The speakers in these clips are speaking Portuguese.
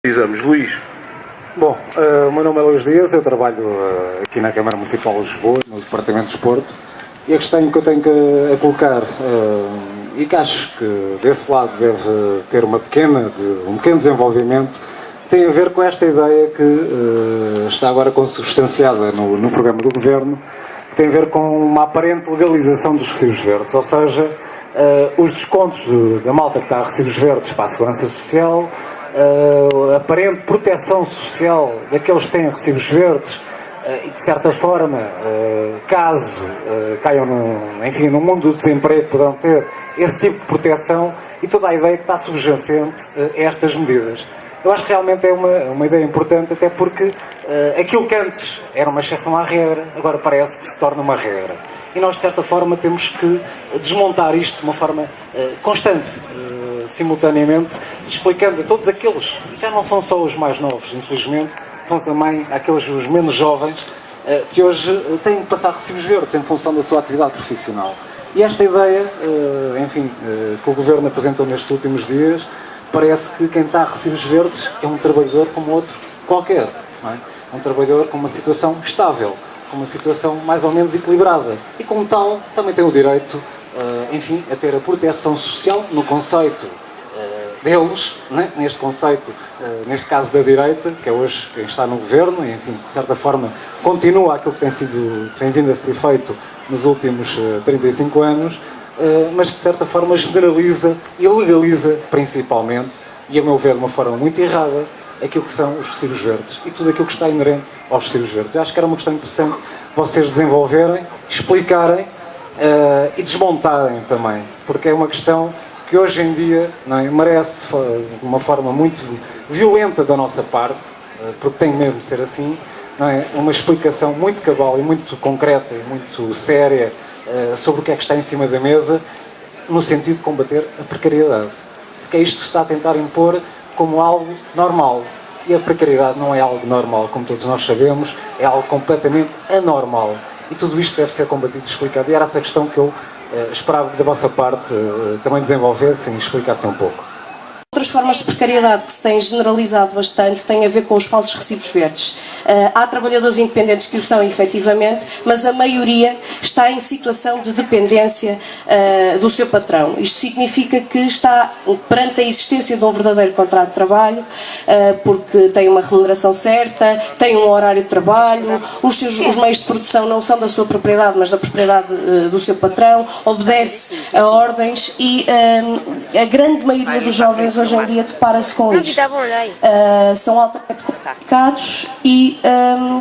Precisamos, Luís. Bom, o meu nome é Luís Dias, eu trabalho aqui na Câmara Municipal de Lisboa, no Departamento de Desporto, e a questão que eu tenho a colocar, e que acho que desse lado deve ter um pequeno desenvolvimento, tem a ver com esta ideia que está agora consubstanciada no programa do Governo, que tem a ver com uma aparente legalização dos recibos verdes, ou seja, os descontos da malta que está a recibos verdes para a Segurança Social, a aparente proteção social daqueles que têm recibos verdes e, de certa forma, caso caiam no mundo do desemprego, poderão ter esse tipo de proteção e toda a ideia que está subjacente a estas medidas. Eu acho que realmente é uma ideia importante, até porque aquilo que antes era uma exceção à regra, agora parece que se torna uma regra. E nós, de certa forma, temos que desmontar isto de uma forma constante, simultaneamente, explicando a todos aqueles, já não são só os mais novos, infelizmente, são também aqueles os menos jovens, que hoje têm de passar recibos verdes em função da sua atividade profissional. E esta ideia, que o Governo apresentou nestes últimos dias, parece que quem está a recibos verdes é um trabalhador como outro qualquer, não é? Um trabalhador com uma situação estável, com uma situação mais ou menos equilibrada e, como tal, também tem o direito, a ter a proteção social no conceito deles, né? Neste conceito, neste caso da direita, que é hoje quem está no Governo e, de certa forma, continua aquilo que tem vindo a ser feito nos últimos 35 anos, mas que, de certa forma, generaliza e legaliza, principalmente, e, a meu ver, de uma forma muito errada, aquilo que são os recibos verdes e tudo aquilo que está inerente aos recibos verdes. Eu acho que era uma questão interessante vocês desenvolverem, explicarem e desmontarem também, porque é uma questão que hoje em dia, não é, merece de uma forma muito violenta da nossa parte, porque tem mesmo de ser assim, não é, uma explicação muito cabal e muito concreta e muito séria sobre o que é que está em cima da mesa, no sentido de combater a precariedade. Porque é isto que se está a tentar impor como algo normal. E a precariedade não é algo normal, como todos nós sabemos, é algo completamente anormal. E tudo isto deve ser combatido e explicado. E era essa questão que eu esperava que da vossa parte também desenvolvessem e explicassem um pouco. Outras formas de precariedade que se têm generalizado bastante têm a ver com os falsos recibos verdes. Há trabalhadores independentes que o são efetivamente, mas a maioria está em situação de dependência do seu patrão. Isto significa que está perante a existência de um verdadeiro contrato de trabalho, porque tem uma remuneração certa, tem um horário de trabalho, os meios de produção não são da sua propriedade, mas da propriedade do seu patrão, obedece a ordens e a grande maioria dos jovens hoje em dia depara-se com isto. São altamente qualificados e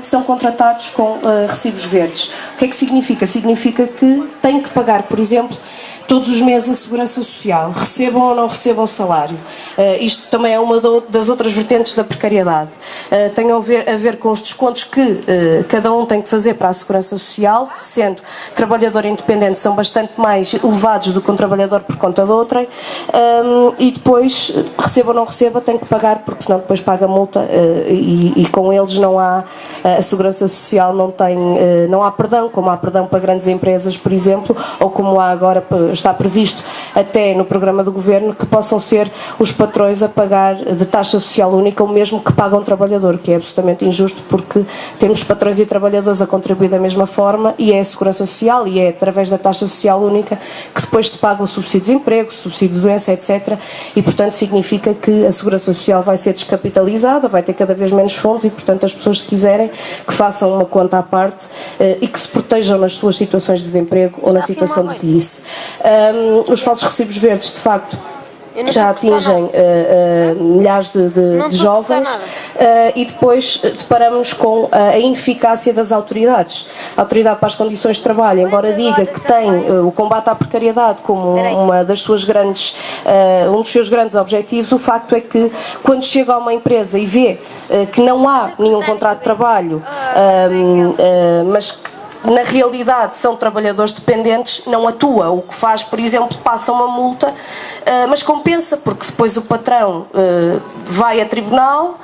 são contratados com recibos verdes. O que é que significa? Significa que têm que pagar, por exemplo, todos os meses a Segurança Social, recebam ou não recebam o salário. Isto também é uma das outras vertentes da precariedade. Tem a ver com os descontos que cada um tem que fazer para a Segurança Social, sendo trabalhador independente são bastante mais elevados do que um trabalhador por conta de outrem, e depois, receba ou não receba, tem que pagar, porque senão depois paga multa e com eles não há, a Segurança Social não há perdão, como há perdão para grandes empresas, por exemplo, ou como há agora, está previsto até no programa do Governo, que possam ser os patrões a pagar de taxa social única o mesmo que paga um trabalhador, que é absolutamente injusto, porque temos patrões e trabalhadores a contribuir da mesma forma e é a Segurança Social e é através da taxa social única que depois se paga o subsídio de desemprego, o subsídio de doença, etc. E, portanto, significa que a Segurança Social vai ser descapitalizada, vai ter cada vez menos fundos e, portanto, as pessoas, se quiserem, que façam uma conta à parte e que se protejam nas suas situações de desemprego ou na situação de velhice. Os falsos recibos verdes, de facto, já atingem milhares de jovens e depois deparamos com a ineficácia das autoridades. A Autoridade para as Condições de Trabalho, embora diga que tem o combate à precariedade como um dos seus grandes objetivos, o facto é que quando chega a uma empresa e vê que não há nenhum contrato de trabalho, mas na realidade são trabalhadores dependentes, não atua. O que faz, por exemplo, passa uma multa, mas compensa, porque depois o patrão vai a tribunal,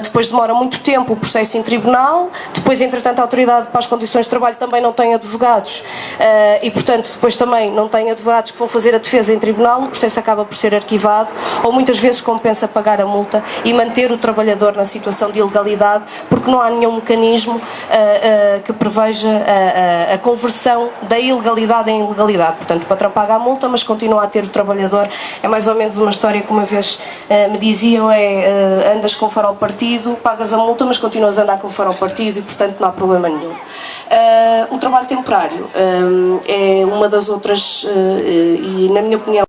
depois demora muito tempo o processo em tribunal, depois, entretanto, a Autoridade para as Condições de Trabalho também não tem advogados e, portanto, depois também não tem advogados que vão fazer a defesa em tribunal, o processo acaba por ser arquivado, ou muitas vezes compensa pagar a multa e manter o trabalhador na situação de ilegalidade, porque não há nenhum mecanismo que preveja a conversão da ilegalidade em ilegalidade. Portanto, o patrão paga a multa, mas continua a ter o trabalhador. É mais ou menos uma história que uma vez me diziam, andas com farol partido, pagas a multa, mas continuas a andar com o farol partido e, portanto, não há problema nenhum. O trabalho temporário é uma das outras, e na minha opinião,